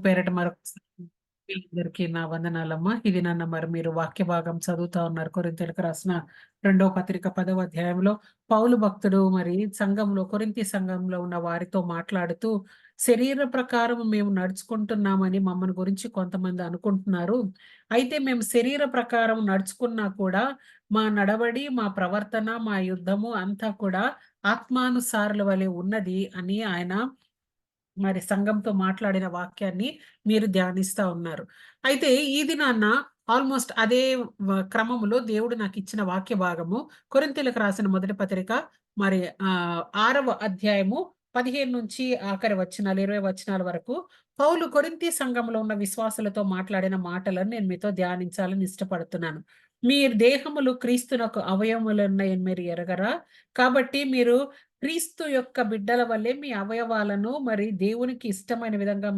పేరట మరొకసారి మీ అందరికీ నా వందనాలమ్మా. ఇది నన్ను మరి మీరు వాక్య భాగం చదువుతా ఉన్నారు. కొరింథీయులకు రాసిన 2వ పత్రిక 10వ అధ్యాయంలో పౌలు భక్తుడు మరి కొరింథీ సంఘంలో ఉన్న వారితో మాట్లాడుతూ, శరీర ప్రకారం మేము నడుచుకుంటున్నామని మమ్మల్ని గురించి కొంతమంది అనుకుంటున్నారు. అయితే మేము శరీర ప్రకారం నడుచుకున్నా కూడా మా నడవడి, మా ప్రవర్తన, మా యుద్ధము అంతా కూడా ఆత్మానుసారుల వలె ఉన్నది అని ఆయన మరి సంఘంతో మాట్లాడిన వాక్యాన్ని మీరు ధ్యానిస్తా ఉన్నారు. అయితే ఈ దినాన ఆల్మోస్ట్ అదే క్రమములో దేవుడు నాకిచ్చిన వాక్య భాగము కొరింథీయులకు రాసిన మొదటి పత్రిక మరి 6వ అధ్యాయము 15 నుంచి ఆఖరి వచనాలు 20 వచనాల వరకు పౌలు కొరింథీ సంఘంలో ఉన్న విశ్వాసులతో మాట్లాడిన మాటలను నేను మీతో ధ్యానించాలని ఇష్టపడుతున్నాను. మీ దేహములు క్రీస్తునకు అవయవములున్నాయని మీరు ఎరగరా? కాబట్టి మీరు క్రీస్తు యొక్క బిడ్డల వల్లే మీ అవయవాలను మరి దేవునికి ఇష్టమైన విధంగా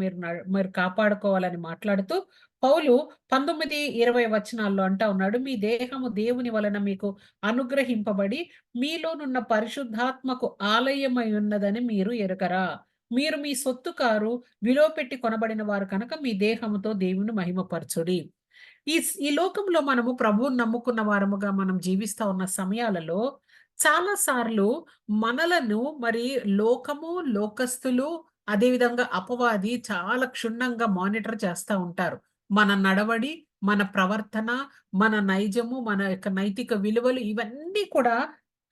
మీరు కాపాడుకోవాలని మాట్లాడుతూ పౌలు 19, 20 వచనాల్లో అంటా ఉన్నాడు. మీ దేహము దేవుని వలన మీకు అనుగ్రహింపబడి మీలోనున్న పరిశుద్ధాత్మకు ఆలయమై ఉన్నదని మీరు ఎరుగరా? మీరు మీ సొత్తు కారు, విలువ పెట్టి కొనబడిన వారు కనుక మీ దేహముతో దేవుని మహిమపరచుడి. ఈ లోకంలో మనము ప్రభువుని నమ్ముకున్న వారముగా మనం జీవిస్తా ఉన్న సమయాలలో చాలా సార్లు మనలను మరి లోకము, లోకస్తులు, అదేవిధంగా అపవాది చాలా క్షుణ్ణంగా మానిటర్ చేస్తా ఉంటారు. మన నడవడి, మన ప్రవర్తన, మన నైజము, మన యొక్క నైతిక విలువలు ఇవన్నీ కూడా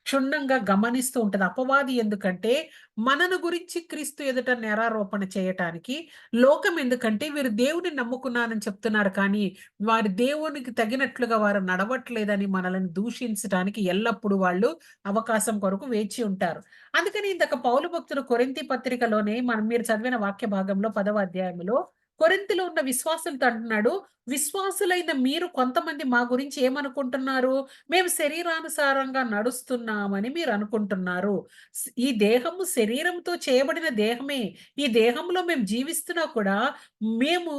క్షుణ్ణంగా గమనిస్తూ ఉంటది. అపవాది ఎందుకంటే మనను గురించి క్రీస్తు ఎదుట నేరారోపణ చేయటానికి, లోకం ఎందుకంటే వీరు దేవుడిని నమ్ముకున్నానని చెప్తున్నారు కానీ వారి దేవునికి తగినట్లుగా వారు నడవట్లేదని మనల్ని దూషించటానికి ఎల్లప్పుడూ వాళ్ళు అవకాశం కొరకు వేచి ఉంటారు. అందుకని ఇందాక పౌలు భక్తుడు కొరింథీ పత్రికలోనే మీరు చదివిన వాక్య భాగంలో 10వ అధ్యాయంలో కొరింథీలో ఉన్న విశ్వాసులతో అంటున్నాడు, విశ్వాసులైన మీరు కొంతమంది మా గురించి ఏమనుకుంటున్నారు? మేము శరీరానుసారంగా నడుస్తున్నామని మీరు అనుకుంటున్నారు. ఈ దేహము శరీరంతో చేయబడిన దేహమే. ఈ దేహంలో మేము జీవిస్తున్నా కూడా మేము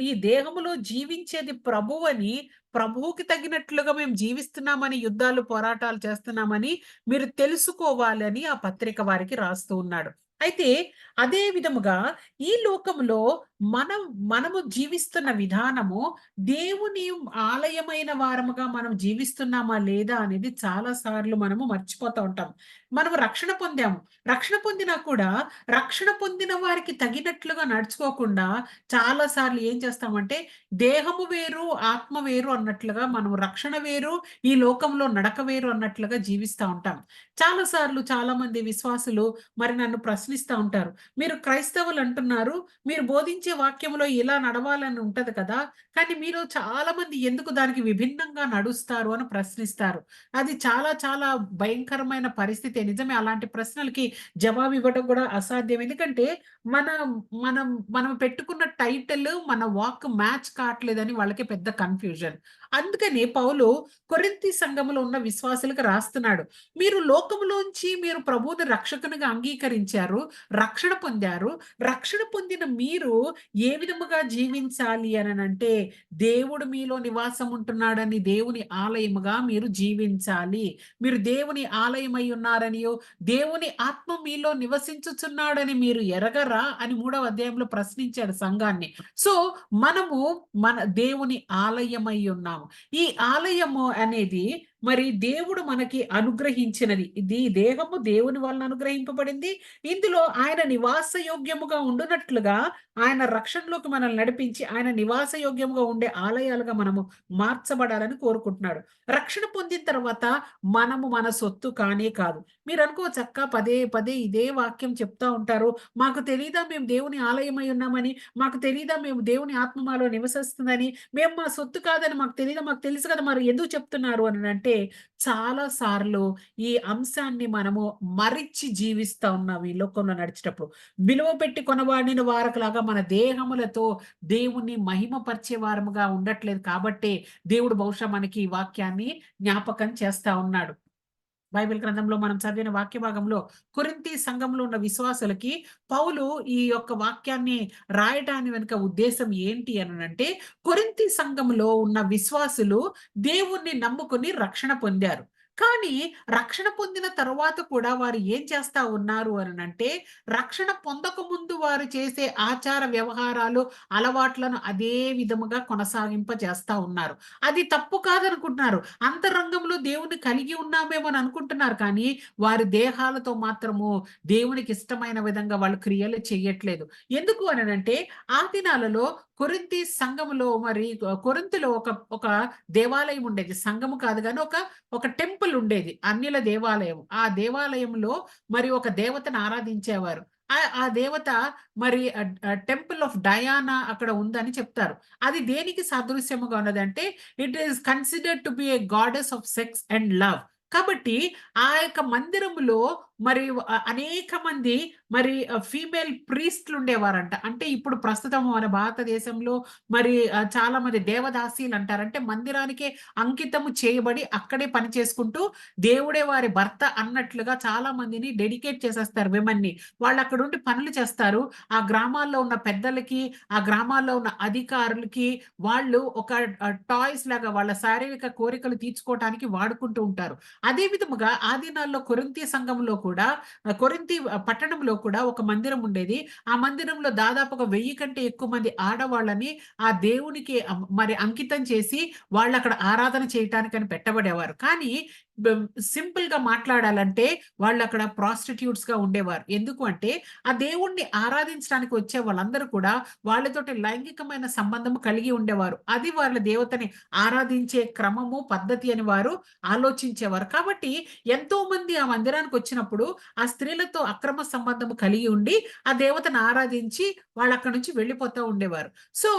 ఈ దేహములో జీవించేది ప్రభువని, ప్రభువుకి తగినట్లుగా మేము జీవిస్తున్నామని, యుద్ధాలు, పోరాటాలు చేస్తున్నామని మీరు తెలుసుకోవాలని ఆ పత్రిక వారికి రాస్తూ ఉన్నాడు. అయితే అదే విధముగా ఈ లోకములో మనము జీవిస్తున్న విధానము దేవుని ఆలయమైన వారముగా మనం జీవిస్తున్నామా లేదా అనేది చాలా సార్లు మనము మర్చిపోతూ ఉంటాం. మనము రక్షణ పొందాము. రక్షణ పొందినా కూడా రక్షణ పొందిన వారికి తగినట్లుగా నడుచుకోకుండా చాలా సార్లు ఏం చేస్తామంటే దేహము వేరు, ఆత్మ వేరు అన్నట్లుగా మనం రక్షణ వేరు, ఈ లోకంలో నడక వేరు అన్నట్లుగా జీవిస్తా ఉంటాం. చాలా సార్లు చాలా మంది విశ్వాసులు మరి నన్ను ప్రశ్నిస్తా ఉంటారు. మీరు క్రైస్తవులు అంటున్నారు, మీరు బోధించే వాక్యంలో ఇలా నడవాలని ఉంటది కదా! కానీ మీరు చాలా మంది ఎందుకు దానికి విభిన్నంగా నడుస్తారు అని ప్రశ్నిస్తారు. అది చాలా చాలా భయంకరమైన పరిస్థితే. నిజమే అలాంటి ప్రశ్నలకి జవాబు ఇవ్వడం కూడా అసాధ్యం. ఎందుకంటే మనం మనం మనం పెట్టుకున్న టైటిల్ మన వాక్ మ్యాచ్ కావట్లేదని వాళ్ళకి పెద్ద కన్‌ఫ్యూజన్. అందుకని పౌలు కొరింథీ సంఘములో ఉన్న విశ్వాసులకు రాస్తున్నాడు. మీరు లోకములోంచి మీరు ప్రభువుని రక్షకునిగా అంగీకరించారు. రక్షణ పొందారు. రక్షణ పొందిన మీరు ఏ విధముగా జీవించాలి అననంటే, దేవుడు మీలో నివాసం ఉంటున్నాడని దేవుని ఆలయముగా మీరు జీవించాలి. మీరు దేవుని ఆలయమై ఉన్నారనియో, దేవుని ఆత్మ మీలో నివసించుచున్నాడని మీరు ఎరగరా? అని 3వ అధ్యాయంలో ప్రశ్నించాడు సంఘాన్ని. సో, మనము మన దేవుని ఆలయమై ఉన్నాము. ఈ ఆలయము అనేది మరి దేవుడు మనకి అనుగ్రహించినది. ఇది దేహము దేవుని వలన అనుగ్రహింపబడింది. ఇందులో ఆయన నివాసయోగ్యముగా ఉండునట్లుగా ఆయన రక్షణలోకి మనల్ని నడిపించి ఆయన నివాసయోగ్యముగా ఉండే ఆలయాలుగా మనము మార్చబడాలని కోరుకుంటున్నాడు. రక్షణ పొందిన తర్వాత మనము మన సొత్తు కానే కాదు. మీరనుకోవచ్చు అక్క పదే పదే ఇదే వాక్యం చెప్తా ఉంటారు. మాకు తెలీదా మేము దేవుని ఆలయమై ఉన్నామని? మాకు తెలీదా మేము దేవుని ఆత్మ మాలో నివసిస్తుందని? మేము మా సొత్తు కాదని మాకు తెలీదా? మాకు తెలుసు కదా! మరి ఎందుకు చెప్తున్నారు అనంటే చాలా సార్లు ఈ అంశాన్ని మనము మరిచి జీవిస్తా ఉన్నాం ఈ లోకంలో నడిచేటప్పుడు. విలువ పెట్టి కొనబడిన వారకులాగా మన దేహములతో దేవుణ్ణి మహిమపరిచే వారముగా ఉండట్లేదు కాబట్టే దేవుడు బహుశా మనకి ఈ వాక్యాన్ని జ్ఞాపకం చేస్తా ఉన్నాడు. బైబిల్ గ్రంథంలో మనం చదివిన వాక్య భాగంలో కొరింథీ సంఘంలో ఉన్న విశ్వాసులకి పౌలు ఈ యొక్క వాక్యాన్ని రాయటాని వెనుక ఉద్దేశం ఏంటి అనంటే, కొరింథీ సంఘంలో ఉన్న విశ్వాసులు దేవుణ్ణి నమ్ముకొని రక్షణ పొందారు. కానీ రక్షణ పొందిన తరువాత కూడా వారు ఏం చేస్తా ఉన్నారు అనంటే, రక్షణ పొందకముందు వారు చేసే ఆచార వ్యవహారాలు, అలవాట్లను అదే విధముగా కొనసాగింపజేస్తా ఉన్నారు. అది తప్పు కాదనుకుంటున్నారు. అంతరంగంలో దేవుడిని కలిగి ఉన్నామేమో అని అనుకుంటున్నారు కానీ, వారి దేహాలతో మాత్రము దేవునికి ఇష్టమైన విధంగా వాళ్ళు క్రియలు చెయ్యట్లేదు. ఎందుకు అననంటే, ఆ దినాలలో కొరింథీ సంఘములో మరి కొరింథీలో ఒక దేవాలయం ఉండేది. సంఘము కాదు గానీ ఒక టెంపుల్ ఉండేది. అన్యుల దేవాలయం. ఆ దేవాలయంలో మరి ఒక దేవతను ఆరాధించేవారు. ఆ దేవత మరి టెంపుల్ ఆఫ్ డయానా అక్కడ ఉందని చెప్తారు. అది దేనికి సాదృశ్యముగా ఉన్నదంటే, it is considered to be a goddess of sex and love. కాబట్టి ఆ యొక్క మందిరములో మరి అనేక మంది మరి ఫీమేల్ ప్రీస్ట్‌లు ఉండేవారంట. అంటే ఇప్పుడు ప్రస్తుతం మన భారతదేశంలో మరి చాలా మంది దేవదాసీలు అంటారు. అంటే మందిరానికే అంకితము చేయబడి అక్కడే పని చేసుకుంటూ దేవుడే వారి భర్త అన్నట్లుగా చాలా మందిని డెడికేట్ చేసేస్తారు విమెన్‌ని. వాళ్ళక్కడుండి పనులు చేస్తారు. ఆ గ్రామాల్లో ఉన్న పెద్దలకి, ఆ గ్రామాల్లో ఉన్న అధికారులకి వాళ్ళు ఒక టాయ్స్ లాగా వాళ్ళ శారీరక కోరికలు తీర్చుకోవటానికి వాడుకుంటూ ఉంటారు. అదే విధముగా ఆ దినాల్లో కొరింథీ సంఘంలో కూడా కొరింథీ పట్టణంలో కూడా ఒక మందిరం ఉండేది. ఆ మందిరంలో దాదాపుగా 1000 కంటే ఎక్కువ మంది ఆడవాళ్ళని ఆ దేవునికి మరి అంకితం చేసి వాళ్ళక్కడ ఆరాధన చేయటానికని పెట్టబడేవారు. కానీ సింపుల్‌గా మాట్లాడాలంటే వాళ్ళక్కడ ప్రాస్టిట్యూట్స్‌గా ఉండేవారు. ఎందుకు అంటే ఆ దేవుణ్ణి ఆరాధించడానికి వచ్చే వాళ్ళందరూ కూడా వాళ్ళతోటి లైంగికమైన సంబంధం కలిగి ఉండేవారు. అది వాళ్ళ దేవతని ఆరాధించే క్రమము, పద్ధతి అని వారు ఆలోచించేవారు. కాబట్టి ఎంతోమంది ఆ మందిరానికొచ్చినప్పుడు ఆ స్త్రీలతో అక్రమ సంబంధం కలిగి ఉండి, ఆ దేవతను ఆరాధించి వాళ్ళక్కడి నుంచి వెళ్ళిపోతా ఉండేవారు. సో,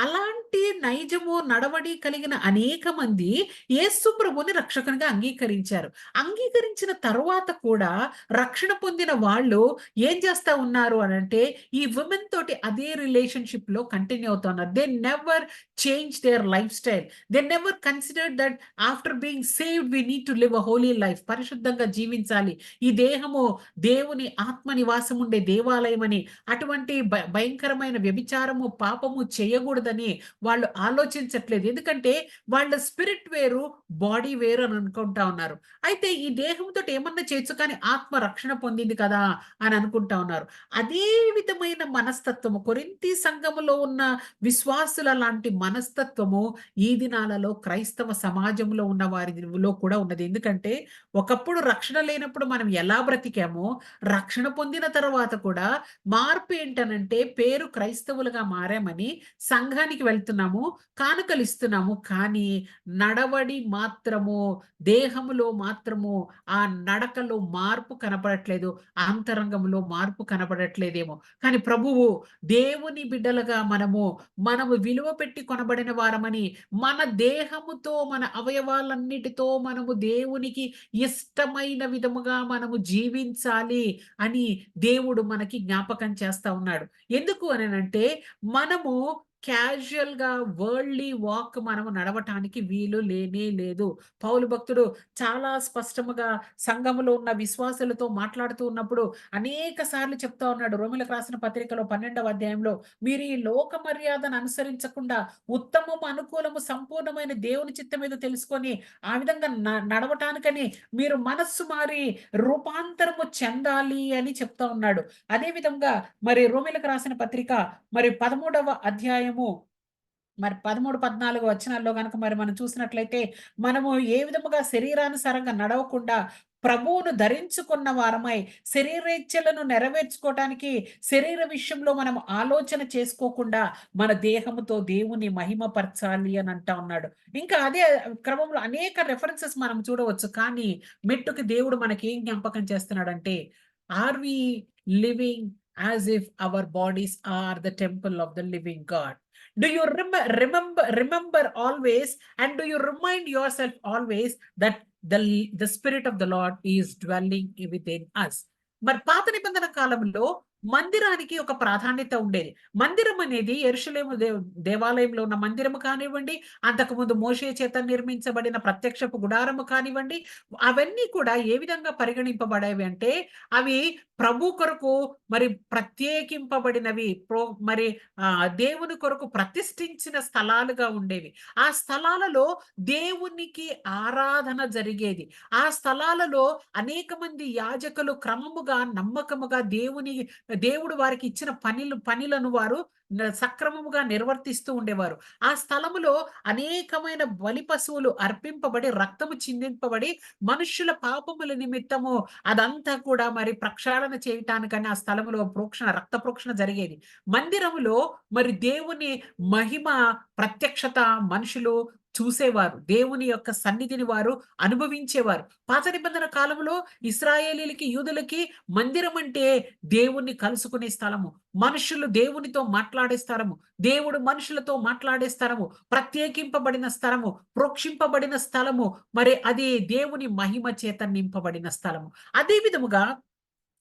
అలాంటి నైజము, నడవడి కలిగిన అనేక మంది యేసు ప్రభువుని రక్షకునిగా అంగీకరించారు. అంగీకరించిన తరువాత కూడా రక్షణ పొందిన వాళ్ళు ఏం చేస్తా ఉన్నారు అనంటే, ఈ విమెన్ తోటి అదే రిలేషన్‌షిప్‌లో కంటిన్యూ అవుతున్నారు. They never change their life style. They never considered that after being saved we need to live a holy life. పరిశుద్ధంగా జీవించాలి. ఈ దేహము దేవుని ఆత్మ నివాసం ఉండే దేవాలయమని, అటువంటి భయంకరమైన వ్యభిచారము, పాపము చేయగూడదని వాళ్ళు ఆలోచించట్లేదు. ఎందుకంటే వాళ్ళ స్పిరిట్ వేరు, బాడీ వేరు అని అనుకుంటా ఉన్నారు. అయితే ఈ దేహంతోటి ఏమన్నా చేయొచ్చు కానీ ఆత్మ రక్షణ పొందింది కదా! అని అనుకుంటా ఉన్నారు. అదే విధమైన మనస్తత్వము కొరింథీ సంఘములో ఉన్న విశ్వాసుల లాంటి మనస్తత్వము ఈ దినాలలో క్రైస్తవ సమాజంలో ఉన్న వారిలో కూడా ఉన్నది. ఎందుకంటే ఒకప్పుడు రక్షణ లేనప్పుడు మనం ఎలా బ్రతికామో, రక్షణ పొందిన తర్వాత కూడా మార్పు ఏంటనంటే పేరు క్రైస్తవులుగా మారామని సంఘానికి వెళ్తున్నాము, కానుకలిస్తున్నాము. కానీ నడవడి మాత్రము, దేహములో మాత్రము ఆ నడకలో మార్పు కనపడట్లేదు. అంతరంగంలో మార్పు కనపడట్లేదేమో. కానీ ప్రభువు దేవుని బిడ్డలుగా మనము విలువ పెట్టి కొనబడిన వారమని, మన దేహముతో, మన అవయవాలన్నిటితో మనము దేవునికి ఇష్టమైన విధముగా మనము జీవించాలి అని దేవుడు మనకి జ్ఞాపకం చేస్తా ఉన్నాడు. ఎందుకు అనంటే మనము క్యాజుయల్‌గా వరల్డ్‌లీ వాక్ మనము నడవటానికి వీలు లేనే లేదు. పౌలు భక్తుడు చాలా స్పష్టముగా సంఘములో ఉన్న విశ్వాసులతో మాట్లాడుతూ ఉన్నప్పుడు అనేక సార్లు చెప్తా ఉన్నాడు. రోమీయులకు రాసిన పత్రికలో 12వ అధ్యాయంలో మీరు ఈ లోక మర్యాదను అనుసరించకుండా ఉత్తమము, అనుకూలము, సంపూర్ణమైన దేవుని చిత్తం ఏదో తెలుసుకొని ఆ విధంగా నడవటానికని మీరు మనస్సు మారి రూపాంతరము చెందాలి అని చెప్తా ఉన్నాడు. అదే విధంగా మరి రోమీయులకు రాసిన పత్రిక మరి 13వ అధ్యాయము మరి 13, 14 వచనాల్లో గనక మరి మనం చూసినట్లయితే, మనము ఏ విధముగా శరీరానుసారంగా నడవకుండా ప్రభువును ధరించుకున్న వారమై, శరీరేచ్ఛలను నెరవేర్చుకోవటానికి శరీర విషయంలో మనం ఆలోచన చేసుకోకుండా, మన దేహముతో దేవుని మహిమపరచాలి అని అంటా ఉన్నాడు. ఇంకా అదే క్రమంలో అనేక రిఫరెన్సెస్ మనం చూడవచ్చు. కానీ మెట్టుకి దేవుడు మనకేం జ్ఞాపకం చేస్తున్నాడంటే, are we living as if our bodies are the temple of the living God? Do you remember always, and do you remind yourself always that the spirit of the Lord is dwelling within us? మరి పాత నిబంధన కాలంలో మందిరానికి ఒక ప్రాధాన్యత ఉండేది. మందిరం అనేది యెరూషలేము దేవాలయంలో ఉన్న మందిరము కానివ్వండి, అంతకుముందు మోషే చేత నిర్మించబడిన ప్రత్యక్షపు గుడారము కానివ్వండి, అవన్నీ కూడా ఏ విధంగా పరిగణింపబడేవి అంటే, అవి ప్రభు కొరకు మరి ప్రత్యేకింపబడినవి మరి దేవుని కొరకు ప్రతిష్ఠించిన స్థలాలుగా ఉండేవి. ఆ స్థలాలలో దేవునికి ఆరాధన జరిగేది. ఆ స్థలాలలో అనేక మంది యాజకులు క్రమముగా, నమ్మకముగా దేవుడు వారికి ఇచ్చిన పనులను వారు సక్రమముగా నిర్వర్తిస్తూ ఉండేవారు. ఆ స్థలములో అనేకమైన బలి పశువులు అర్పింపబడి, రక్తము చిందింపబడి, మనుష్యుల పాపముల నిమిత్తము అదంతా కూడా మరి ప్రక్షాళన చేయటానికని ఆ స్థలములో రక్త ప్రోక్షణ జరిగేది. మందిరములో మరి దేవుని మహిమ ప్రత్యక్షత మనుషులు చూసేవారు. దేవుని యొక్క సన్నిధిని వారు అనుభవించేవారు. పాత నిబంధన కాలంలో ఇశ్రాయేలీయులకి, యూదులకి మందిరం అంటే దేవుణ్ణి కలుసుకునే స్థలము. మనుషులు దేవునితో మాట్లాడే స్థలము. దేవుడు మనుషులతో మాట్లాడే స్థలము. ప్రత్యేకింపబడిన స్థలము. ప్రోక్షింపబడిన స్థలము. మరి అది దేవుని మహిమ చేత నింపబడిన స్థలము. అదే విధముగా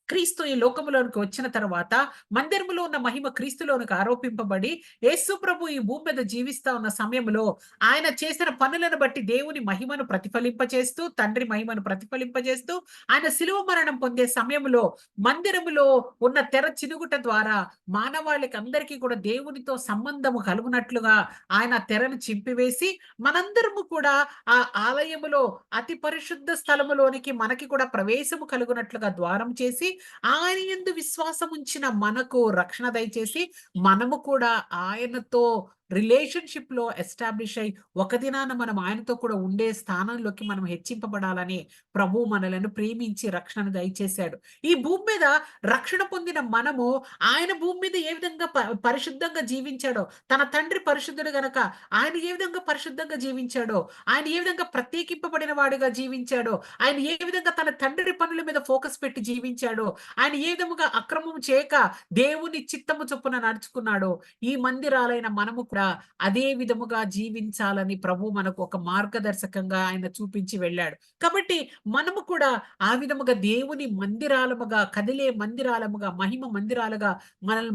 క్రీస్తు ఈ లోకములోనికి వచ్చిన తర్వాత మందిరములో ఉన్న మహిమ క్రీస్తులోనికి ఆరోపింపబడి యేసు ప్రభు ఈ భూమి మీద జీవిస్తా ఉన్న సమయంలో ఆయన చేసిన పనులను బట్టి దేవుని మహిమను ప్రతిఫలింపచేస్తూ, తండ్రి మహిమను ప్రతిఫలింపజేస్తూ, ఆయన శిలువ మరణం పొందే సమయంలో మందిరములో ఉన్న తెర చినుగుట ద్వారా మానవాళికి అందరికీ కూడా దేవునితో సంబంధము కలుగునట్లుగా ఆయన తెరను చింపివేసి మనందరము కూడా ఆ ఆలయములో అతి పరిశుద్ధ స్థలములోనికి మనకి కూడా ప్రవేశము కలుగునట్లుగా ద్వారం చేసి ఆయన యందు విశ్వాసం ఉంచిన మనకు రక్షణ దయచేసి మనము కూడా ఆయనతో రిలేషన్‌షిప్ లో ఎస్టాబ్లిష్ అయ్యి ఒక దినాన మనం ఆయనతో కూడా ఉండే స్థానంలోకి మనం హెచ్చింపబడాలని ప్రభువు మనలను ప్రేమించి రక్షణను దయచేశాడు. ఈ భూమి మీద రక్షణ పొందిన మనము ఆయన భూమి మీద ఏ విధంగా పరిశుద్ధంగా జీవించాడో, తన తండ్రి పరిశుద్ధుడు గనక ఆయన ఏ విధంగా పరిశుద్ధంగా జీవించాడో, ఆయన ఏ విధంగా ప్రత్యేకింపబడిన వాడిగా జీవించాడో, ఆయన ఏ విధంగా తన తండ్రి పనుల మీద ఫోకస్ పెట్టి జీవించాడో, ఆయన ఏ విధముగా అక్రమం చేయక దేవుని చిత్తము చొప్పున నడుచుకున్నాడో, ఈ మందిరాలైన మనము కూడా అదే విధముగా జీవించాలని ప్రభు మనకు ఒక మార్గదర్శకంగా ఆయన చూపించి వెళ్ళాడు. కాబట్టి మనము కూడా ఆ విధముగా దేవుని మందిరాలముగా, కదిలే మందిరాలముగా, మహిమ మందిరాలుగా మనల్ని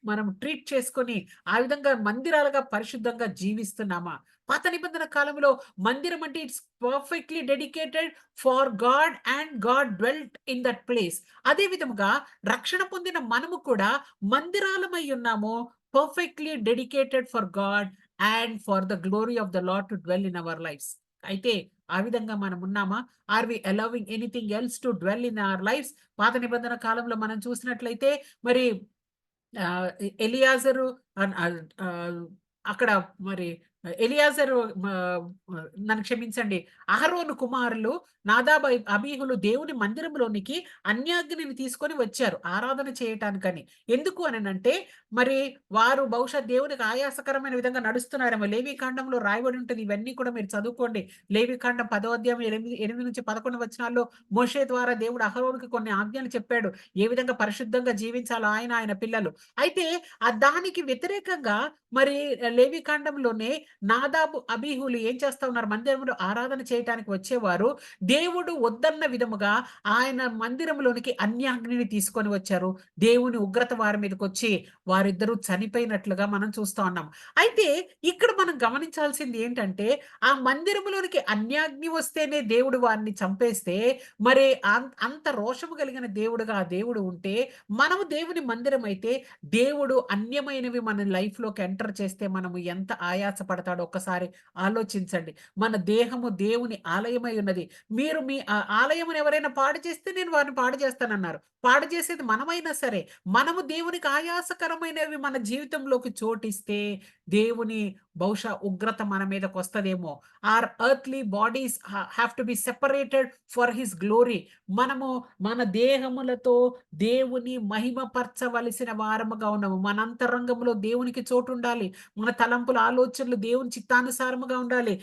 మనం ట్రీట్ చేసుకొని ఆ విధంగా మందిరాలుగా పరిశుద్ధంగా జీవిస్తున్నామా? పాత నిబంధన కాలంలో మందిరం అంటే it's perfectly dedicated for God and God dwelt in that place. అదే విధముగా రక్షణ పొందిన మనము కూడా మందిరాలమై ఉన్నాము. Perfectly dedicated for God and for the glory of the Lord to dwell in our lifes. అయితే ఆ విధంగా మనం ఉన్నామా? Are we allowing anything else to dwell in our lifes? పాత నిబంధన కాలంలో మనం చూసినట్లయితే మరి ఎలియాజరు అన్ ఆహ్, ఆహ్, అక్కడ మరి ఎలియాజరు నన్ను క్షమించండి. అహరోను కుమారులు నాదాబు, అబీహులు దేవుని మందిరంలోనికి అన్యాగ్నిని తీసుకొని వచ్చారు ఆరాధన చేయటానికని. ఎందుకు అననంటే మరి వారు బహుశా దేవునికి ఆయాసకరమైన విధంగా నడుస్తున్నారేమో. లేవీకాండంలో రాయబడి ఉంటది. ఇవన్నీ కూడా మీరు చదువుకోండి. లేవీకాండం 10వ అధ్యాయం 8-11 వచనాల్లో మోషే ద్వారా దేవుడు అహరోనుకి కొన్ని ఆజ్ఞలు చెప్పాడు. ఏ విధంగా పరిశుద్ధంగా జీవించాలో ఆయన పిల్లలు. అయితే దానికి వ్యతిరేకంగా మరి లేవీకాండంలోనే నాదాబు, అబీహులు ఏం చేస్తా ఉన్నారు? మందిరంలో ఆరాధన చేయటానికి వచ్చేవారు. దేవుడు వద్దన్న విధముగా ఆయన మందిరంలోనికి అన్యాగ్నిని తీసుకొని వచ్చారు. దేవుని ఉగ్రత వారి మీదకొచ్చి వారిద్దరూ చనిపోయినట్లుగా మనం చూస్తా ఉన్నాం. అయితే ఇక్కడ మనం గమనించాల్సింది ఏంటంటే, ఆ మందిరంలోనికి అన్యాగ్ని వస్తేనే దేవుడు వారిని చంపేస్తే, మరి అంత రోషము కలిగిన దేవుడుగా ఆ దేవుడు ఉంటే, మనము దేవుని మందిరం అయితే, దేవుడు అన్యమైనవి మన లైఫ్‌లోకి ఎంటర్ చేస్తే మనము ఎంత ఆయాస పడతాడో ఒక్కసారి ఆలోచించండి. మన దేహము దేవుని ఆలయమై ఉన్నది. మీరు మీ ఆలయమును ఎవరైనా పాడు చేస్తే నేను వారిని పాడు చేస్తానన్నారు. పాడు చేసేది మనమైనా సరే, మనము దేవునికి ఆయాసకరమైనవి మన జీవితంలోకి చోటిస్తే, దేవుని బహుశా ఉగ్రత మన మీదకొస్తదేమో. Are earthly bodies have to be separated for his glory. మనము మన దేహములతో దేవుని మహిమపరచవలసిన వారముగా ఉన్నాము. మన అంతరంగంలో దేవునికి చోటుండాలి. మన తలంపుల ఆలోచనలు దేవుని చిత్తానుసారముగా ఉండాలి.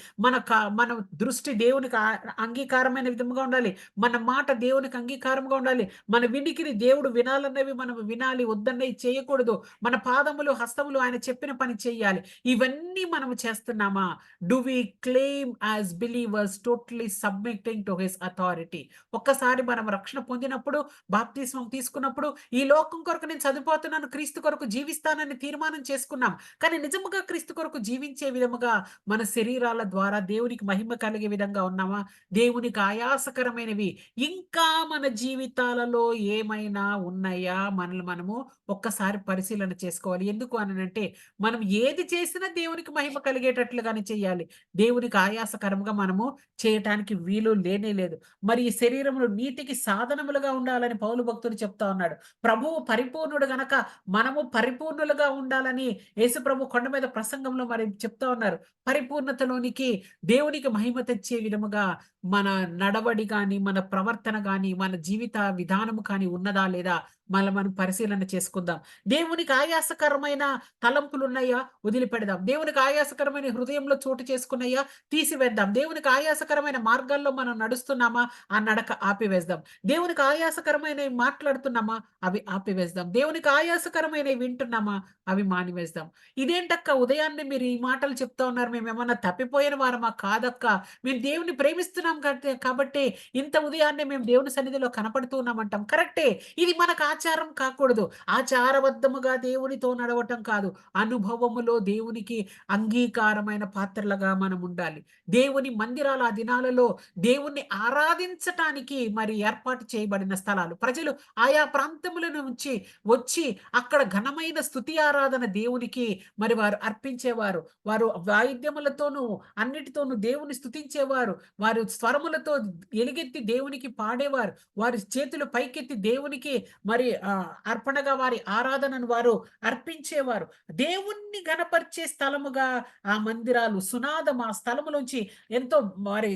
మన దృష్టి దేవునికి అంగీకారమైన విధముగా ఉండాలి. మన మాట దేవునికి అంగీకారముగా ఉండాలి. మన వినికిడి దేవుడు వినాలన్నవి మనం వినాలి. వద్దన్నయి చేయకూడదు. మన పాదములు, హస్తములు ఆయన చెప్పిన పని చేయాలి. ఇవన్నీ ఇవన్నీ మనము చేస్తున్నామా? Do we claim as believers totally submitting to his authority? ఒక్కసారి మనం రక్షణ పొందినప్పుడు, బాప్తిస్మం తీసుకున్నప్పుడు, ఈ లోకం కొరకు నేను చనిపోతున్నాను, క్రీస్తు కొరకు జీవిస్తానని తీర్మానం చేసుకున్నాం. కానీ నిజముగా క్రీస్తు కొరకు జీవించే విధముగా మన శరీరాల ద్వారా దేవునికి మహిమ కలిగే విధంగా ఉన్నామా? దేవునికి ఆయాసకరమైనవి ఇంకా మన జీవితాలలో ఏమైనా ఉన్నాయా? మనల్ని మనము ఒక్కసారి పరిశీలన చేసుకోవాలి. ఎందుకు అనంటే, మనం ఏది చేసినా దేవునికి మహిమ కలిగేటట్లుగానే చేయాలి. దేవునికి ఆయాసకరంగా మనము చేయటానికి వీలు లేనే లేదు. మరి ఈ శరీరములు నీతికి సాధనములుగా ఉండాలని పౌలు భక్తుడు చెప్తా ఉన్నాడు. ప్రభువు పరిపూర్ణుడు గనక మనము పరిపూర్ణులుగా ఉండాలని యేసుప్రభు కొండ మీద ప్రసంగంలో మరి చెప్తా ఉన్నారు. పరిపూర్ణతలోనికి దేవునికి మహిమ తెచ్చే విధముగా మన నడవడి గాని, మన ప్రవర్తన గాని, మన జీవిత విధానము కానీ ఉన్నదా లేదా? మనం పరిశీలన చేసుకుందాం. దేవునికి ఆయాసకరమైన తలంపులున్నయ్యా? వదిలిపెడదాం. దేవునికి ఆయాసకరమైన హృదయంలో చోటు చేసుకున్నయ్యా? తీసివేద్దాం. దేవునికి ఆయాసకరమైన మార్గాల్లో మనం నడుస్తున్నామా? ఆ నడక ఆపివేద్దాం. దేవునికి ఆయాసకరమైనవి మాట్లాడుతున్నామా? అవి ఆపివేద్దాం. దేవునికి ఆయాసకరమైనవి వింటున్నామా? అవి మానివేద్దాం. ఇదేంటక్క ఉదయాన్నే మీరు ఈ మాటలు చెప్తా ఉన్నారు. మేమేమన్నా తప్పిపోయిన వారమా? కాదక్క. మేము దేవున్ని ప్రేమిస్తున్నాం కాబట్టే ఇంత ఉదయాన్నే మేము దేవుని సన్నిధిలో కనపడుతూ ఉన్నామంటాం. కరెక్టే. ఇది మనకు ఆచారం కాకూడదు. ఆచారబద్ధముగా దేవునితో నడవటం కాదు. అనుభవములో దేవునికి అంగీకారమైన పాత్రలుగా మనముండాలి. దేవుని మందిరాలు ఆ దినాలలో దేవుణ్ణి ఆరాధించటానికి మరి ఏర్పాటు చేయబడిన స్థలాలు. ప్రజలు ఆయా ప్రాంతముల నుంచి వచ్చి అక్కడ ఘనమైన స్తుతి ఆరాధన దేవునికి మరి వారు అర్పించేవారు. వారు వాయిద్యములతోనూ అన్నిటితోనూ దేవుని స్తుతించేవారు. వారు స్వరములతో ఎలుగెత్తి దేవునికి పాడేవారు. వారి చేతులు పైకెత్తి దేవునికి మరి అర్పణగా వారి ఆరాధనను వారు అర్పించేవారు. దేవుణ్ణి గణపరిచే స్థలముగా ఆ మందిరాలు సునాదం ఆ స్థలములోంచి ఎంతో మరి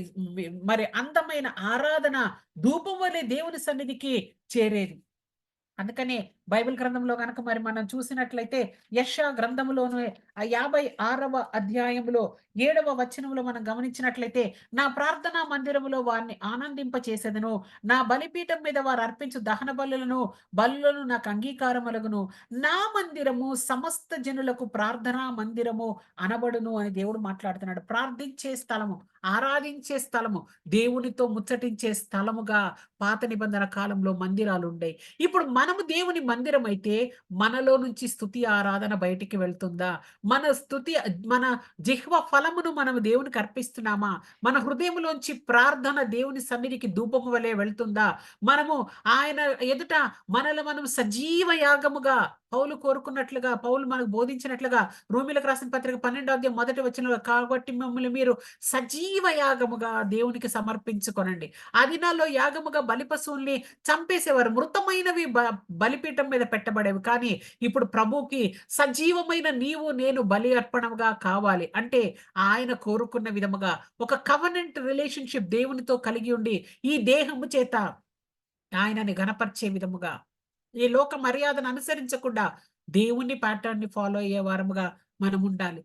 మరి అందమైన ఆరాధన ధూపం వలె దేవుని సన్నిధికి చేరేది. అందుకనే బైబిల్ గ్రంథంలో గనక మరి మనం చూసినట్లయితే యెషయా గ్రంథములోనే ఆ 56వ అధ్యాయములో 7వ వచనంలో మనం గమనించినట్లయితే, నా ప్రార్థనా మందిరములో వారిని ఆనందింపచేసెదను. నా బలిపీఠం మీద వారు అర్పించు దహన బలులను నాకు అంగీకారములగును. నా మందిరము సమస్త జనులకు ప్రార్థనా మందిరము అనబడును అని దేవుడు మాట్లాడుతున్నాడు. ప్రార్థించే స్థలము, ఆరాధించే స్థలము, దేవునితో ముచ్చటించే స్థలముగా పాత నిబంధన కాలంలో మందిరాలుండేయి. ఇప్పుడు మనము దేవుని మందిరమైతే మనలో నుంచి స్తుతి ఆరాధన బయటికి వెళ్తుందా? మన జిహ్వ ఫలమును మనము దేవునికి అర్పిస్తున్నామా? మన హృదయములోంచి ప్రార్థన దేవుని సన్నిధికి ధూపము వలె వెళ్తుందా? మనము ఆయన ఎదుట మనం సజీవ యాగముగా పౌలు కోరుకున్నట్లుగా, పౌలు మనకు బోధించినట్లుగా రోమీయులకు రాసిన పత్రిక 12వ అధ్యాయం మొదటి వచనంలో కాబట్టి మిమ్మల్ని మీరు సజీవ యాగముగా దేవునికి సమర్పించుకొనండి. ఆ దినాల్లో యాగముగా బలి పశువుల్ని చంపేసేవారు. మృతమైనవి బలిపీఠం మీద పెట్టబడేవి. కానీ ఇప్పుడు ప్రభువుకి సజీవమైన నీవు నేను బలి అర్పణగా కావాలి. అంటే ఆయన కోరుకున్న విధముగా ఒక కవెనెంట్ రిలేషన్‌షిప్ దేవునితో కలిగి ఉండి, ఈ దేహము చేత ఆయనని ఘనపరిచే విధముగా, ఈ లోక మర్యాదను అనుసరించకుండా దేవుని ప్యాటర్న్‌ని ఫాలో అయ్యే వారముగా మనముండాలి.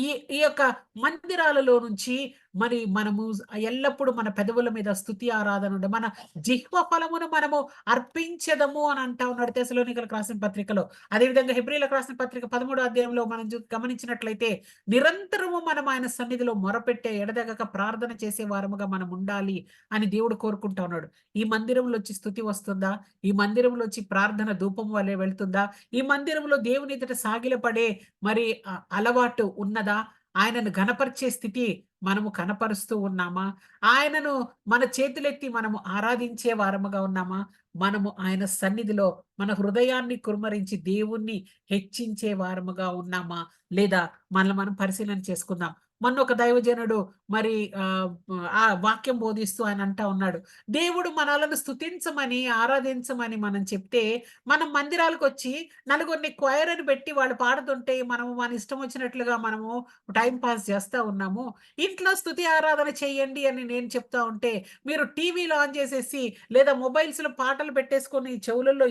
ఈ ఈ యొక్క మందిరాలలో నుంచి మరి మనము ఎల్లప్పుడూ మన పెదవుల మీద స్తుతి ఆరాధన ఉండే మన జిహ్వ ఫలమును మనము అర్పించెదము అని అంటా ఉన్నాడు తెస్సలోనికలకు రాసిన పత్రికలో. అదేవిధంగా హెబ్రీయులకు రాసిన పత్రిక 13వ అధ్యాయంలో మనం గమనించినట్లయితే నిరంతరము మనం ఆయన సన్నిధిలో మొరపెట్టే ఎడతెగక ప్రార్థన చేసే వారముగా మనం ఉండాలి అని దేవుడు కోరుకుంటా ఉన్నాడు. ఈ మందిరంలోంచి స్తుతి వస్తుందా? ఈ మందిరంలోంచి ప్రార్థన ధూపం వలె వెళ్తుందా? ఈ మందిరంలో దేవుని ఎదుట సాగిలపడే మరి అలవాటు ఉన్నదా? ఆయనను ఘనపరిచే స్థితి మనము కనపరుస్తూ ఉన్నామా? ఆయనను మన చేతులెత్తి మనము ఆరాధించే వారముగా ఉన్నామా? మనము ఆయన సన్నిధిలో మన హృదయాన్ని కుమ్మరించి దేవుణ్ణి హెచ్చించే వారముగా ఉన్నామా? లేదా మనల్ని మనం పరిశీలన చేసుకుందాం. మొన్న ఒక దైవజనుడు మరి ఆ వాక్యం బోధిస్తూ ఆయన అంటా ఉన్నాడు. దేవుడు మనలను స్తుతించమని, ఆరాధించమని మనం చెప్తే, మనం మందిరాలకొచ్చి నలుగురిని క్వైర్ అని పెట్టి వాళ్ళు పాడుతుంటే, మనము మన ఇష్టం వచ్చినట్లుగా మనము టైమ్ పాస్ చేస్తా ఉన్నాము. ఇంట్లో స్తుతి ఆరాధన చేయండి అని నేను చెప్తా ఉంటే, మీరు టీవీలు ఆన్ చేసేసి లేదా మొబైల్స్‌లో పాటలు పెట్టేసుకొని చెవులలో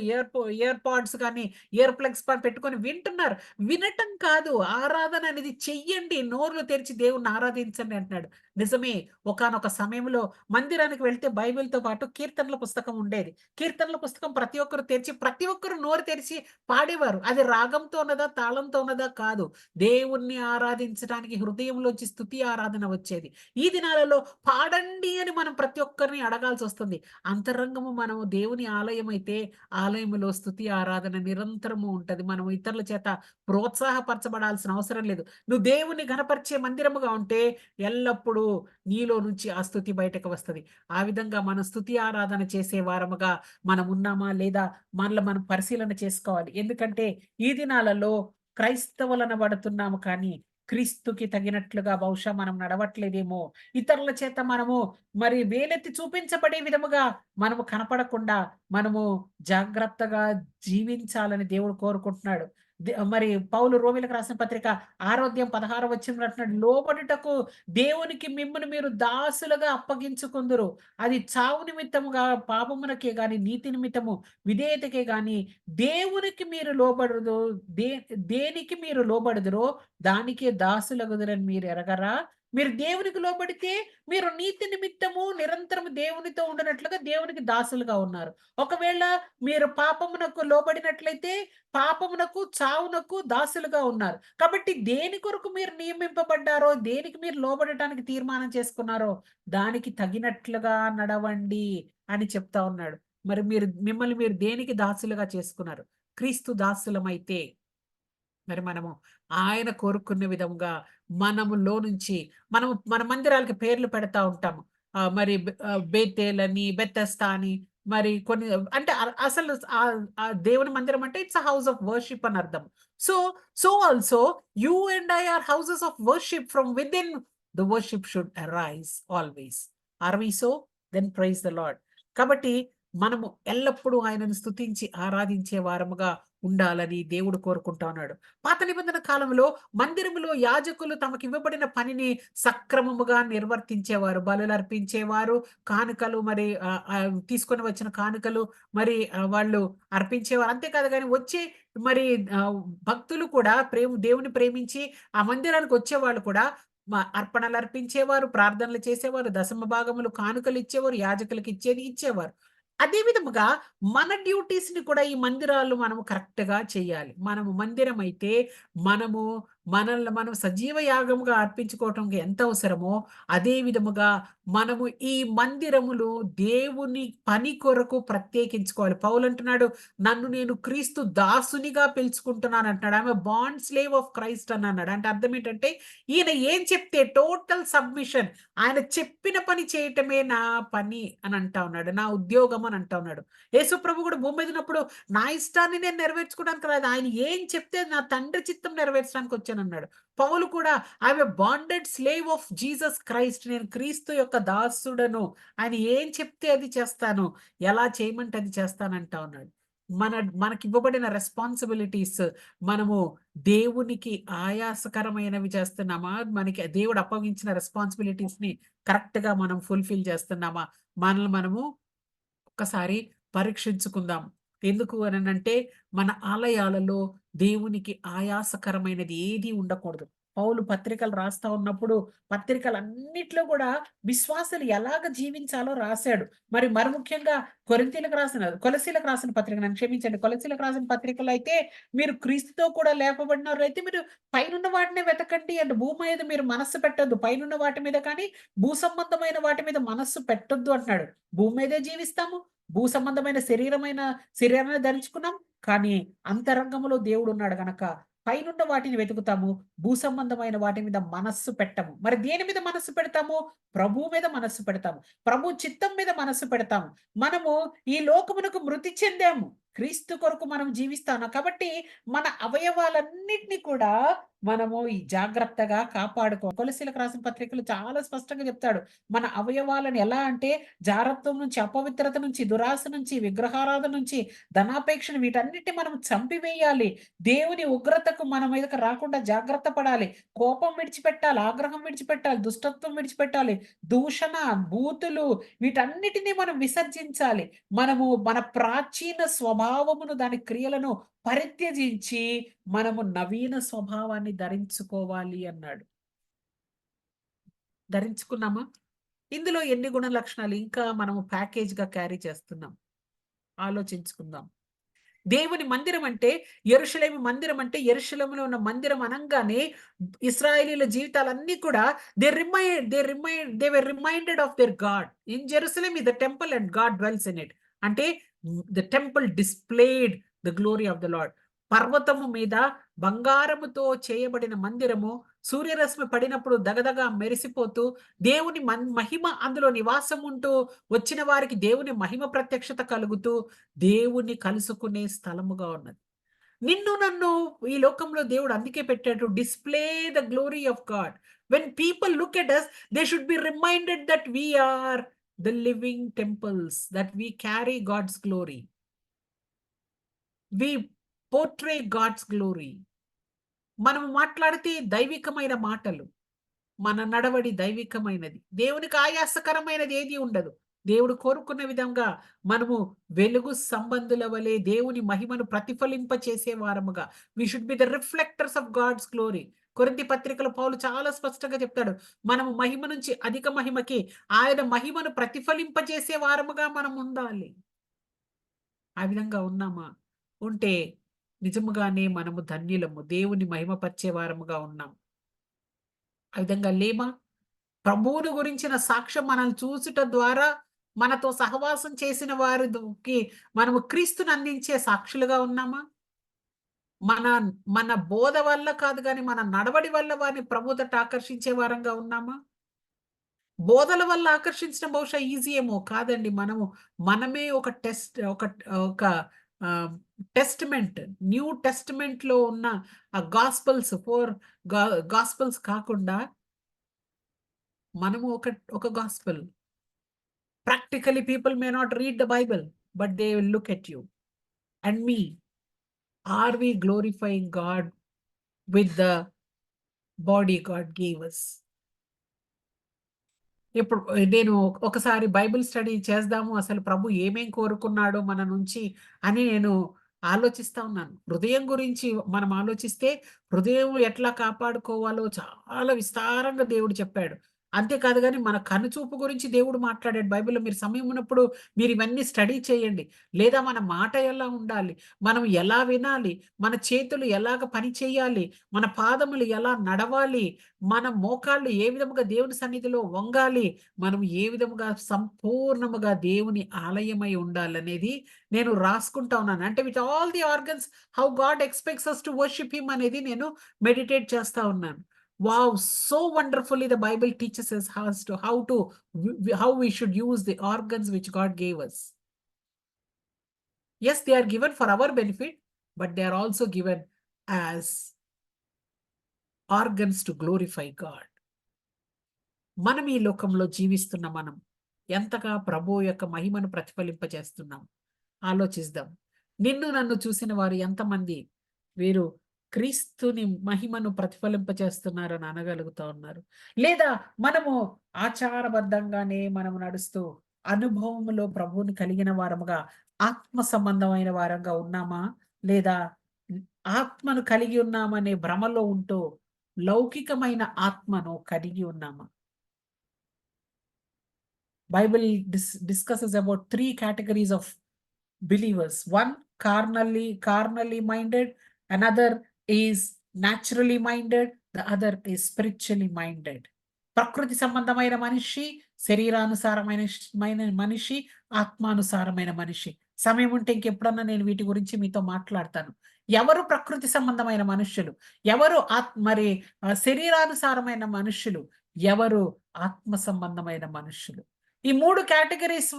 ఇయర్ పాడ్స్ కానీ, ఇయర్ ప్లగ్స్ పెట్టుకొని వింటున్నారు. వినటం కాదు ఆరాధన అనేది చెయ్యండి. నోర్లు తెరిచి దేవుణ్ణి ఆరాధించండి అంటున్నాడు. నిజమే. ఒకానొక సమయంలో మందిరానికి వెళ్తే బైబిల్‌తో పాటు కీర్తనల పుస్తకం ఉండేది. కీర్తనల పుస్తకం ప్రతి ఒక్కరు తెరిచి, ప్రతి ఒక్కరు నోరు తెరిచి పాడేవారు. అది రాగంతో ఉన్నదా? తాళంతో ఉన్నదా? కాదు. దేవుణ్ణి ఆరాధించడానికి హృదయంలోంచి స్తుతి ఆరాధన వచ్చేది. ఈ దినాలలో పాడండి అని మనం ప్రతి ఒక్కరిని అడగాల్సొస్తుంది. అంతరంగము మనము దేవుని ఆలయమైతే, ఆలయములో స్తుతి ఆరాధన నిరంతరము ఉంటది. మనం ఇతరుల చేత ప్రోత్సాహపరచబడాల్సిన అవసరం లేదు. నువ్వు దేవుని ఘనపరిచే మందిరముగా ఉంటే ఎల్లప్పుడూ నీలో నుంచి ఆ స్థుతి బయటకు వస్తది. ఆ విధంగా మనం స్తుతి ఆరాధన చేసే వారముగా మనమున్నామా? లేదా? మనలో మనం పరిశీలన చేసుకోవాలి. ఎందుకంటే ఈ దినాలలో క్రైస్తవులనబడుతున్నాము కానీ, క్రీస్తుకి తగినట్లుగా బహుశా మనం నడవట్లేదేమో! ఇతరుల చేత మనము మరి వేలెత్తి చూపించబడే విధముగా మనము కనపడకుండా, మనము జాగ్రత్తగా జీవించాలని దేవుడు కోరుకుంటున్నాడు. మరి పౌలు రోమీలకు రాసిన పత్రిక 6 అధ్యాయం 16 వచనంలో అంటున్నాడు, లోబడుటకు దేవునికి మిమ్మును మీరు దాసులుగా అప్పగించుకొందురు. అది చావు నిమిత్తముగా పాపమునకే గాని, నీతి నిమిత్తము విధేయతకే గాని, దేవునికి మీరు లోబడుదు దే దేనికి మీరు లోబడుదురో దానికే దాసులగుదురని మీరు ఎరగరా? మీరు దేవునికి లోబడితే మీరు నీతి నిమిత్తము నిరంతరము దేవునితో ఉండునట్లుగా దేవునికి దాసులుగా ఉన్నారు. ఒకవేళ మీరు పాపమునకు లోబడినట్లయితే పాపమునకు, చావునకు దాసులుగా ఉన్నారు. కాబట్టి దేని కొరకు మీరు నియమింపబడ్డారో, దేనికి మీరు లోబడటానికి తీర్మానం చేసుకున్నారో, దానికి తగినట్లుగా నడవండి అని చెప్తా ఉన్నాడు. మరి మిమ్మల్ని మీరు దేనికి దాసులుగా చేసుకున్నారు? క్రీస్తు దాసులమైతే మరి మనము ఆయన కోరుకున్న విధంగా మనములో నుంచి మన మందిరాలకి పేర్లు పెడతా ఉంటాము. మరి బేతేల్ అని, బెతెస్దా అని మరి కొన్ని అంటే అసలు దేవుని మందిరం అంటే it's a house of worship అని అర్థం. So, so also you and I are houses of worship from within the worship should arise always. Are we so? Then praise the Lord. కాబట్టి మనము ఎల్లప్పుడూ ఆయనను స్తుతించి ఆరాధించే వారముగా ఉండాలని దేవుడు కోరుకుంటా ఉన్నాడు. పాత నిబంధన కాలంలో మందిరములో యాజకులు తమకివ్వబడిన పనిని సక్రమముగా నిర్వర్తించేవారు. బలులర్పించేవారు. కానుకలు మరి తీసుకొని వచ్చిన కానుకలు మరి వాళ్ళు అర్పించేవారు. అంతేకాదు గాని వచ్చి మరి భక్తులు కూడా దేవుని ప్రేమించి ఆ మందిరానికి వచ్చేవాళ్ళు కూడా అర్పణలర్పించేవారు, ప్రార్థనలు చేసేవారు, దశమ భాగములు కానుకలు ఇచ్చేవారు, యాజకులకు ఇచ్చేది ఇచ్చేవారు. అదే విధముగా మన డ్యూటీస్‌ని కూడా ఈ మందిరాల్లో మనము కరెక్ట్‌గా చేయాలి. మనము మందిరమైతే మనము మనల్ని మనం సజీవ యాగముగా అర్పించుకోవటంకి ఎంత అవసరమో, అదే విధముగా మనము ఈ మందిరములో దేవుని పని కొరకు ప్రత్యేకించుకోవాలి. పౌలంటున్నాడు, నన్ను నేను క్రీస్తు దాసునిగా పిలుచుకుంటున్నాను అంటున్నాడు. I'm a bond slave of Christ అని అన్నాడు. అంటే అర్థం ఏంటంటే, ఈయన ఏం చెప్తే టోటల్ సబ్మిషన్. ఆయన చెప్పిన పని చేయటమే నా పని అని అంటా ఉన్నాడు. నా ఉద్యోగం అని అంటా ఉన్నాడు. యేసుప్రభు కూడా భూమి మీద ఉన్నప్పుడు నా ఇష్టాన్ని నేను నెరవేర్చుకోవడానికి రాలేదు. ఆయన ఏం చెప్తే నా తండ్రి చిత్తం నెరవేర్చడానికి వచ్చానన్నాడు. పౌలు కూడా I am a bonded slave of Jesus Christ. నేను క్రీస్తు యొక్క దాసుడను. ఆయన ఏం చెప్తే అది చేస్తాను. ఎలా చేయమంటే అది చేస్తానంటా ఉన్నాడు. మనకివ్వబడిన రెస్పాన్సిబిలిటీస్ మనము దేవునికి ఆయాసకరమైనవి చేస్తున్నామా? మనకి దేవుడు అప్పగించిన రెస్పాన్సిబిలిటీస్‌ని కరెక్ట్‌గా మనం ఫుల్‌ఫిల్ చేస్తున్నామా? మనల్ని మనము ఒక్కసారి పరీక్షించుకుందాం. ఎందుకు అననంటే, మన ఆలయాలలో దేవునికి ఆయాసకరమైనది ఏది ఉండకూడదు. పౌలు పత్రికలు రాస్తా ఉన్నప్పుడు, పత్రికలన్నిట్లో గూడా విశ్వాసులు ఎలాగ జీవించాలో రాసాడు. మరి ముఖ్యంగా కొలస్సీలకు రాసిన పత్రిక నన్ను క్షమించండి. కొలస్సీలకు రాసిన పత్రికలో అయితే, మీరు క్రీస్తుతో కూడా లేపబడినోరైతే మీరు పైనున్న వాటినే వెతకండి అండ్ భూమి మీద మీరు మనస్సు పెట్టొద్దు. పైనున్న వాటి మీద కానీ, భూ సంబంధమైన వాటి మీద మనస్సు పెట్టొద్దు అంటున్నాడు. భూమి మీదే జీవిస్తాము. భూ సంబంధమైన శరీరాన్ని ధరించుకున్నాం. కానీ అంతరంగములో దేవుడున్నాడు గనక పైనున్న వాటిని వెతుకుతాము. భూ సంబంధమైన వాటి మీద మనస్సు పెట్టము. మరి దేని మీద మనస్సు పెడతాము? ప్రభువు మీద మనస్సు పెడతాము. ప్రభు చిత్తం మీద మనస్సు పెడతాము. మనము ఈ లోకమునకు మృతి చెందాము. క్రీస్తు కొరకు మనం జీవిస్తాను. కాబట్టి మన అవయవాలన్నిటిని కూడా మనము ఈ జాగ్రత్తగా కొలస్సీలకు రాసిన పత్రికలు చాలా స్పష్టంగా చెప్తాడు. మన అవయవాలను ఎలా అంటే జారత్వం నుంచి, అపవిత్రత నుంచి, దురాశ నుంచి, విగ్రహారాధన నుంచి, ధనాపేక్షను వీటన్నిటిని మనం చంపివేయాలి. దేవుని ఉగ్రతకు మన మీదకి రాకుండా జాగ్రత్త పడాలి. కోపం విడిచిపెట్టాలి, ఆగ్రహం విడిచిపెట్టాలి, దుష్టత్వం విడిచిపెట్టాలి, దూషణ, బూతులు వీటన్నిటిని మనం విసర్జించాలి. మనము మన ప్రాచీన స్వభావమును, దాని క్రియలను పరిత్యజించి మనము నవీన స్వభావాన్ని ధరించుకోవాలి అన్నాడు. ధరించుకున్నామా? ఇందులో ఎన్ని గుణ లక్షణాలు ఇంకా మనము ప్యాకేజ్‌గా క్యారీ చేస్తున్నాం? ఆలోచించుకుందాం. దేవుని మందిరం అంటే యెరూషలేము మందిరం అంటే యెరూషలేములో ఉన్న మందిరం అనంగానే ఇశ్రాయేలీయుల జీవితాలన్నీ కూడా they were reminded of their God. In Jerusalem is the temple and God dwells in it. అంటే the temple displayed the glory of the Lord. పర్వతము మీద బంగారముతో చేయబడిన మందిరము సూర్యరశ్మి పడినప్పుడు దగదగ మెరిసిపోతూ దేవుని మహిమ అందులో నివాసం ఉంటూ వచ్చిన వారికి దేవుని మహిమ ప్రత్యక్షత కలుగుతూ దేవుని కలుసుకునే స్థలముగా ఉన్నది. నిన్ను నన్ను ఈ లోకంలో దేవుడు అందుకే పెట్టాడు. Display the glory of God. When people look at us they should be reminded that we are the living temples, that we carry God's glory. We portray God's glory. మనము మాట్లాడితే దైవికమైన మాటలు. మన నడవడి దైవికమైనది. దేవునికి ఆయాసకరమైనది ఏది ఉండదు. దేవుడు కోరుకున్న విధంగా మనము వెలుగు సంబంధుల వలె దేవుని మహిమను ప్రతిఫలింప చేసే వారముగా we should be the reflectors of God's glory. కొరింథీ పత్రికలో పౌలు చాలా స్పష్టంగా చెప్తాడు. మనము మహిమ నుంచి అధిక మహిమకి ఆయన మహిమను ప్రతిఫలింపజేసే వారముగా మనం ఉండాలి. ఆ విధంగా ఉన్నామా? ఉంటే నిజముగానే మనము ధన్యులము. దేవుని మహిమపరిచే వారముగా ఉన్నాం. ఆ విధంగా లేమా? ప్రభువుని గురించిన సాక్ష్యం మనల్ని చూసుట ద్వారా మనతో సహవాసం చేసిన వారికి మనము క్రీస్తుని అందించే సాక్షులుగా ఉన్నామా? మన మన బోధ వల్ల కాదు గాని మన నడవడి వల్ల వారిని ప్రభు తట్టు ఆకర్షించే వారంగా ఉన్నామా? బోధల వల్ల ఆకర్షించడం బహుశా ఈజీ ఏమో కాదండి. మనమే ఒక ఒక ఆహ్, టెస్టమెంట్ న్యూ టెస్టమెంట్‌లో ఉన్న ఆ గాస్పెల్స్ 4 గా గాస్పెల్స్ కాకుండా మనము ఒక gospel. Practically, people may not read the Bible, but they will look at you and me. Are we glorifying God with the body God gave us? ఇప్పుడు నేను ఒకసారి బైబిల్ స్టడీ చేద్దాము. అసలు ప్రభు ఏమేం కోరుకున్నాడో మన నుంచి అని నేను ఆలోచిస్తా ఉన్నాను. హృదయం గురించి మనం ఆలోచిస్తే హృదయం ఎట్లా కాపాడుకోవాలో చాలా విస్తారంగా దేవుడు చెప్పాడు. అంతేకాదు గాని మన కనుచూపు గురించి దేవుడు మాట్లాడాడు బైబిల్‌లో. మీరు సమయం ఉన్నప్పుడు మీరు ఇవన్నీ స్టడీ చేయండి. లేదా మన మాట ఎలా ఉండాలి? మనం ఎలా వినాలి? మన చేతులు ఎలాగ పని చేయాలి? మన పాదములు ఎలా నడవాలి? మన మోకాళ్ళు ఏ విధముగా దేవుని సన్నిధిలో వంగాలి? మనం ఏ విధముగా సంపూర్ణముగా దేవుని ఆలయమై ఉండాలనేది నేను రాసుకుంటా ఉన్నాను. అంటే with all the organs how God expects us to worship him అనేది నేను మెడిటేట్ చేస్తా ఉన్నాను. Wow! So wonderfully the Bible teaches us how we should use the organs which God gave us. Yes, they are given for our benefit, but they are also given as organs to glorify God. మనం ఈ లోకంలో జీవిస్తున్న మనం ఎంతగా ప్రభువు యొక్క మహిమను ప్రతిఫలింపజేస్తున్నాం ఆలోచిద్దాం. నిన్ను నన్ను చూసిన వారు ఎంతమంది వీరు క్రీస్తుని మహిమను ప్రతిఫలింపజేస్తున్నారని అనగలుగుతా ఉన్నారు. లేదా మనము ఆచారబద్ధంగానే మనము నడుస్తూ అనుభవములో ప్రభువుని కలిగిన వారముగా ఆత్మ సంబంధమైన వారంగా ఉన్నామా? లేదా ఆత్మను కలిగి ఉన్నామనే భ్రమలో ఉంటూ లౌకికమైన ఆత్మను కలిగి ఉన్నామా? Bible discusses about three categories of believers. One, carnally minded. Another is naturally minded. The other is spiritually minded. ప్రకృతి సంబంధమైన మనిషి, శరీరానుసారమైన మనిషి, ఆత్మానుసారమైన మనిషి. సమయం ఉంటే ఇంకెప్పుడన్నా నేను వీటి గురించి మీతో మాట్లాడతాను. ఎవరు ప్రకృతి సంబంధమైన మనుష్యులు? ఎవరు శరీరానుసారమైన మనుష్యులు? ఎవరు ఆత్మ సంబంధమైన మనుష్యులు? ఈ 3 కేటగరీస్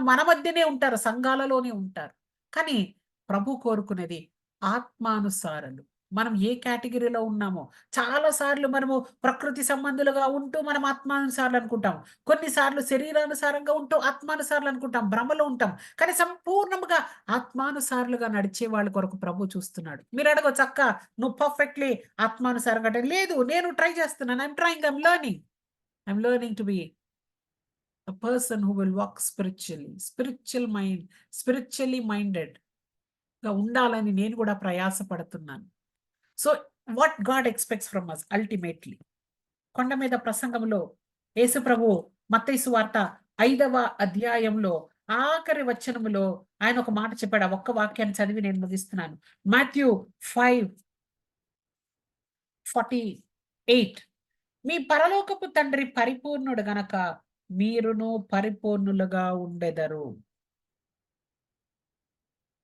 మన మధ్యనే ఉంటారు. సంఘాలలోనే ఉంటారు. కానీ ప్రభు కోరుకునేది ఆత్మానుసారులు. మనం ఏ కేటగరీలో ఉన్నామో చాలా సార్లు మనము ప్రకృతి సంబంధులుగా ఉంటూ మనం ఆత్మానుసారులు అనుకుంటాం. కొన్నిసార్లు శరీరానుసారంగా ఉంటూ ఆత్మానుసారులు అనుకుంటాం. భ్రమలో ఉంటాం. కానీ సంపూర్ణముగా ఆత్మానుసారులుగా నడిచే వాళ్ళ కొరకు ప్రభు చూస్తున్నాడు. మీరు అడగొచ్చు, "అక్క నువ్వు పర్ఫెక్ట్‌లీ ఆత్మానుసారంగా" అంటే లేదు, నేను ట్రై చేస్తున్నాను. I am learning to be a person who will walk spiritually minded గా ఉండాలని నేను కూడా ప్రయాస పడుతున్నాను. So what God expects from us ultimately కొండ మీద ప్రసంగంలో యేసు ప్రభు మత్తయి సువార్త 5వ అధ్యాయంలో ఆఖరి వచనములో ఆయన ఒక మాట చెప్పాడు. ఆ ఒక్క వాక్యాన్ని చదివి నేను ముగిస్తున్నాను. మాథ్యూ 5:48 మీ పరలోకపు తండ్రి పరిపూర్ణుడు గనక మీరును పరిపూర్ణులుగా ఉండెదరు.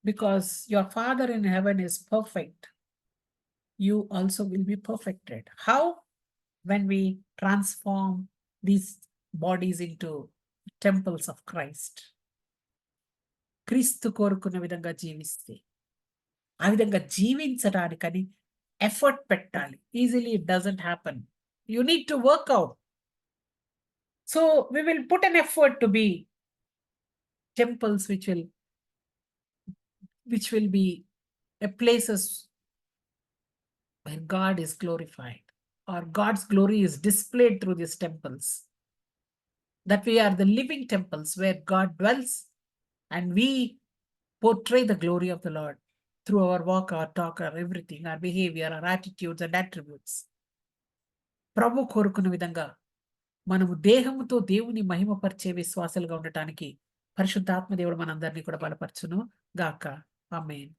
Because your Father in heaven is perfect, you also will be perfected. How? When we transform these bodies into temples of Christ. క్రీస్తు కోరుకున్న విధంగా జీవిస్తే, ఆ విధంగా జీవించడానికని ఎఫర్ట్ పెట్టాలి. Easily it doesn't happen. You need to work out. So we will put an effort to be temples which will be a places where God is glorified, or God's glory is displayed through these temples. That we are the living temples where God dwells, and we portray the glory of the Lord through our walk, our talk, our everything, our behavior, our attitudes and attributes. ప్రభు కోరుకున్న విధంగా మనము దేహముతో దేవుని మహిమపరిచే విశ్వాసాలుగా ఉండటానికి పరిశుద్ధాత్మ దేవుడు మనందరినీ కూడా బలపరచును గాక. ఆమేన్.